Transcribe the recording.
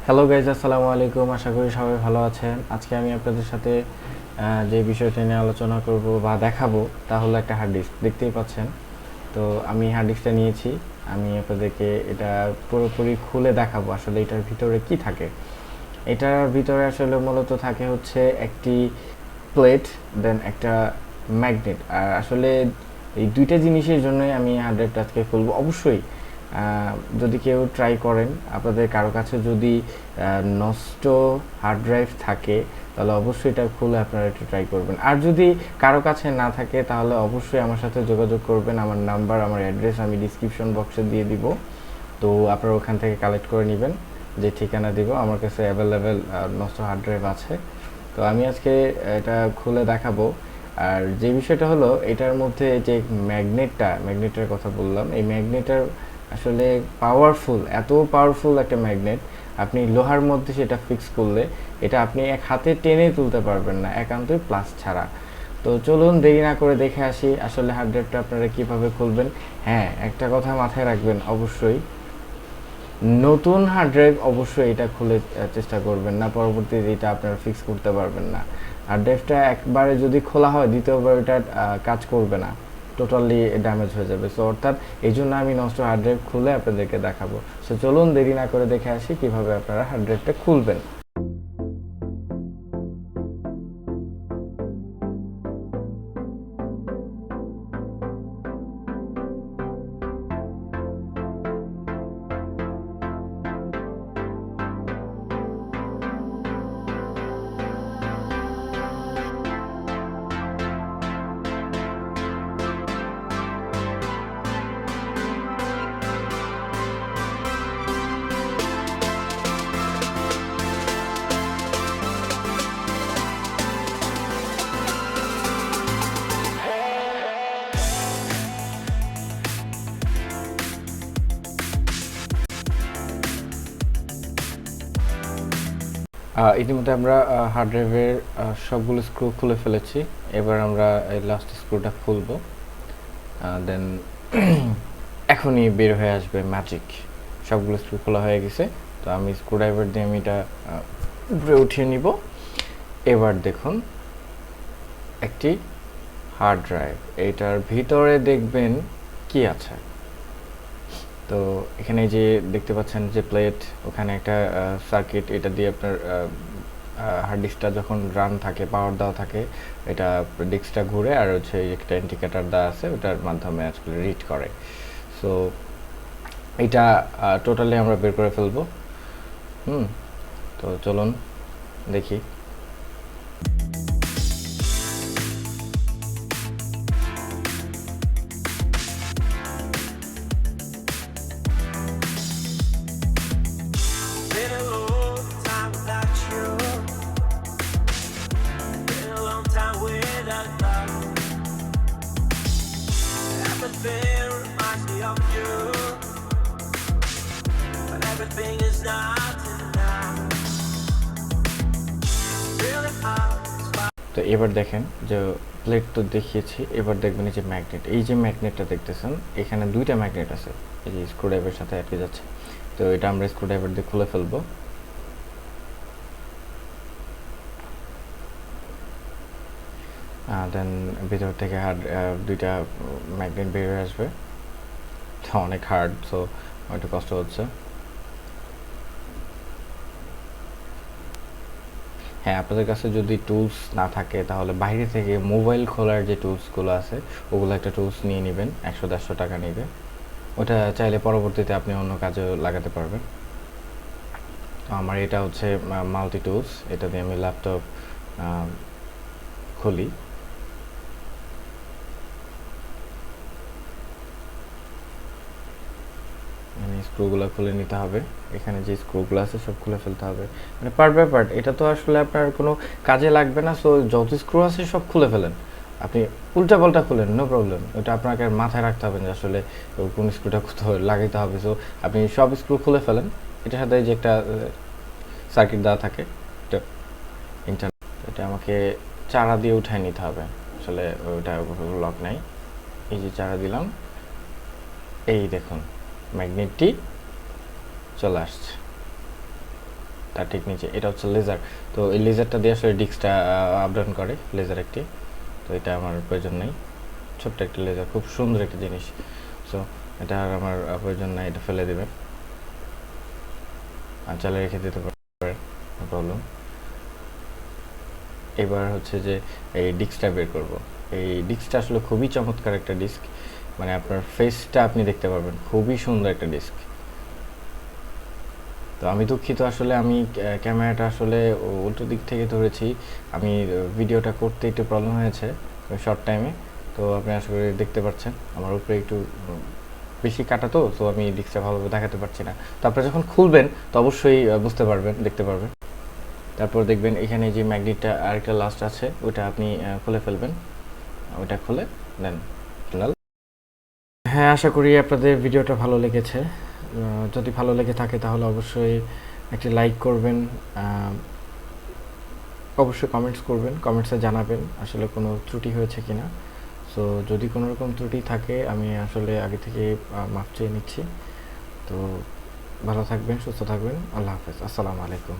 Hello guys, আসসালামু আলাইকুম। আশা করি সবাই ভালো আছেন। আজকে আমি আপনাদের সাথে যে বিষয়টা নিয়ে আলোচনা করব বা দেখাবো তা হলো একটা হার্ড ডিস্ক। দেখতেই পাচ্ছেন। তো আমি হার্ড ডিস্কটা নিয়েছি। আমি আপনাদেরকে এটা পুরোপুরি খুলে দেখাবো আসলে এটার ভিতরে কি থাকে। এটার ভিতরে আসলে মূলত থাকে হচ্ছে একটি প্লেট, দেন একটা ম্যাগনেট। আর আসলে এই দুইটা জিনিসের জন্যই আমি হার্ড ড্রাইভটা আজকে খুলবো। অবশ্যই যদি কেউ ট্রাই করেন, আপনাদের কারো কাছে যদি নষ্ট হার্ড ড্রাইভ থাকে তাহলে অবশ্যই এটা খুলে আপনারা একটু ট্রাই করবেন। আর যদি কারো কাছে না থাকে তাহলে অবশ্যই আমার সাথে যোগাযোগ করবেন। আমার নাম্বার, আমার অ্যাড্রেস আমি ডিসক্রিপশন বক্সে দিয়ে দিব। তো আপনারা ওখান থেকে কালেক্ট করে নেবেন। যে ঠিকানা দিব, আমার কাছে অ্যাভেলেবেল নষ্ট হার্ড ড্রাইভ আছে। তো আমি আজকে এটা খুলে দেখাবো। আর যে বিষয়টা হলো, এটার মধ্যে যে ম্যাগনেটের কথা বললাম, এই ম্যাগনেটের আসলে পাওয়ারফুল, এত পাওয়ারফুল একটা ম্যাগনেট। আপনি লোহার মধ্যে সেটা ফিক্স করলে এটা আপনি এক হাতে টেনে তুলতে পারবেন না, একান্তই প্লাস ছাড়া। তো চলুন দেরি না করে দেখে আসি আসলে হার্ড ড্রাইভটা আপনারা কীভাবে খুলবেন। হ্যাঁ, একটা কথা মাথায় রাখবেন, অবশ্যই নতুন হার্ড ড্রাইভ অবশ্যই এটা খুলে চেষ্টা করবেন না, পরবর্তীতে এটা আপনারা ফিক্স করতে পারবেন না। হার্ড ড্রাইভটা একবারে যদি খোলা হয়, দ্বিতীয়বার এটা কাজ করবে না, টোটালি ড্যামেজ হয়ে যাবে। সো অর্থাৎ এই জন্য আমি নষ্ট হার্ড ড্রাইভ খুলে আপনাদেরকে দেখাবো। সো চলুন দেরি না করে দেখে আসি কীভাবে আপনারা হার্ড ড্রাইভটা খুলবেন। ইতিমধ্যে আমরা হার্ড ড্রাইভের সবগুলো স্ক্রু খুলে ফেলেছি। এবার আমরা এই লাস্ট স্ক্রুটা খুলবো। দেন এখনই বের হয়ে আসবে ম্যাজিক। সবগুলো স্ক্রু খোলা হয়ে গেছে। তো আমি স্ক্রুড্রাইভার দিয়ে আমি এটা উপরে উঠিয়ে নিব। এবার দেখুন, একটি হার্ড ড্রাইভ, এইটার ভিতরে দেখবেন কি আছে। তো এখানে যে দেখতে পাচ্ছেন যে প্লেট, ওখানে একটা সার্কিট, এটা দিয়ে আপনার হার্ড ডিস্কটা যখন রান থাকে, পাওয়ার দেওয়া থাকে, এটা ডিস্কটা ঘুরে আর হচ্ছে একটা ইন্ডিকেটার দেওয়া আছে, ওটার মাধ্যমে আসলে রিড করে। সো এটা টোটালি আমরা বের করে ফেলবো। তো চলুন দেখি। তো এবার দেখেন যে প্লেট তো দেখিয়েছি, এবার দেখবেন এই যে ম্যাগনেট, এই যে ম্যাগনেটটা দেখতেছেন, এখানে দুইটা ম্যাগনেট আছে, এই যে স্ক্রুড্রাইভারের সাথে আটকে যাচ্ছে। তো এটা আমরা স্ক্রুড্রাইভার দিয়ে খুলে ফেলবো। দেন ভিতর থেকে দুইটা ম্যাগনেট বের হয়ে আসবে। অনেক হার্ড, সো একটু কষ্ট হচ্ছে। হ্যাঁ, আপনাদের কাছে যদি টুলস না থাকে তাহলে বাইরে থেকে মোবাইল খোলার যে টুলসগুলো আছে ওগুলো একটা টুলস নিয়ে নেবেন, 100-150 টাকা নেবে। ওটা চাইলে পরবর্তীতে আপনি অন্য কাজেও লাগাতে পারবেন। তো আমার এটা হচ্ছে মাল্টি টুলস, এটা দিয়ে আমি ল্যাপটপ খুলি। স্ক্রুগুলো খুলে নিতে হবে, এখানে যে স্ক্রুগুলো আছে সব খুলে ফেলতে হবে, মানে পার্ট বাই পার্ট। এটা তো আসলে আপনার কোনো কাজে লাগবে না, সো যত স্ক্রু আছে সব খুলে ফেলেন। আপনি উল্টা পাল্টা খুলেন, নো প্রবলেম। ওটা আপনাকে মাথায় রাখতে হবে যে আসলে কোন স্ক্রুটা কোথাও লাগাইতে হবে। সো আপনি সব স্ক্রু খুলে ফেলেন। এটার সাথে যে একটা সার্কিট দেওয়া থাকে, এটা ইন্টারনাল, এটা আমাকে চারা দিয়ে উঠায় নিতে হবে। আসলে ওটা লক নাই। এই যে চারা দিলাম, এই দেখুন ম্যাগনেটটি চলে আসছে। তার ঠিক নিচে এটা হচ্ছে লেজার। তো এই লেজারটা দিয়ে আসলে ডিস্কটা আপ ডাউন করে, লেজার একটি। তো এটা আমার প্রয়োজন নেই, ছোট্ট একটা লেজার, খুব সুন্দর একটা জিনিস। সো এটা আর আমার প্রয়োজন নাই, এটা ফেলে দেবেন আর চালিয়ে রেখে দিতে পারেন, নো প্রবলেম। এবার হচ্ছে যে এই ডিস্কটা বের করব। এই ডিস্কটা আসলে খুবই চমৎকার একটা ডিস্ক, মানে আপনার ফেসটা আপনি দেখতে পারবেন, খুবই সুন্দর একটা ডিস্ক। তো আমি দুঃখিত, আসলে আমি ক্যামেরাটা আসলে উল্টো দিক থেকে ধরেছি, আমি ভিডিওটা করতে একটু প্রবলেম হয়েছে শর্ট টাইমে। তো আপনি আশা করি দেখতে পাচ্ছেন আমার উপরে একটু বেশি কাটা, তো তো আমি ডিস্কটা ভালোভাবে দেখাতে পারছি না। তো আপনারা যখন খুলবেন তো অবশ্যই বুঝতে পারবেন, দেখতে পারবেন। তারপর দেখবেন এখানে যে ম্যাগনেটটা আরেকটা লাস্ট আছে, ওটা আপনি খুলে ফেলবেন, ওইটা খুলে দেন। হ্যাঁ, আশা করি আপনাদের ভিডিওটা ভালো লেগেছে। যদি ভালো লেগে থাকে তাহলে অবশ্যই একটি লাইক করবেন, অবশ্যই কমেন্টস করবেন, কমেন্টসে জানাবেন আসলে কোনো ত্রুটি হয়েছে কিনা। সো যদি কোনো রকম ত্রুটি থাকে আমি আসলে আগে থেকে মাফ চেয়ে নিচ্ছি। তো ভালো থাকবেন, সুস্থ থাকবেন, আল্লাহ হাফেজ, আসসালামু আলাইকুম।